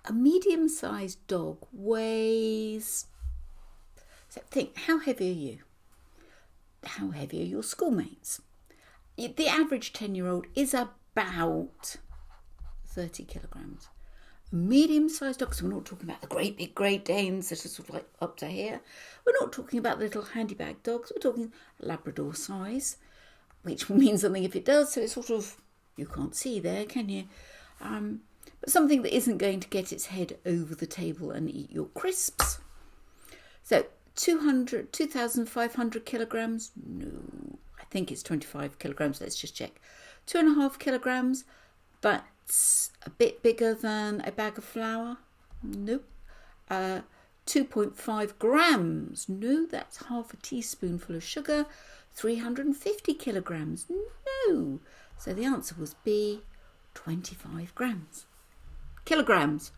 A medium-sized dog weighs... So think, how heavy are you? How heavy are your schoolmates? The average 10-year-old is about 30 kilograms. A medium-sized dog, so we're not talking about the great big Great Danes that are sort of like up to here. We're not talking about little handybag dogs. We're talking Labrador size, which will mean something if it does. So it's sort of, you can't see there, can you? But something that isn't going to get its head over the table and eat your crisps. So 2,500 kilograms? No, I think it's 25 kilograms. Let's just check. 2.5 kilograms, but a bit bigger than a bag of flour? Nope. 2.5 grams? No, that's half a teaspoonful of sugar. 350 kilograms? No. So the answer was B, 25 grams. Kilograms.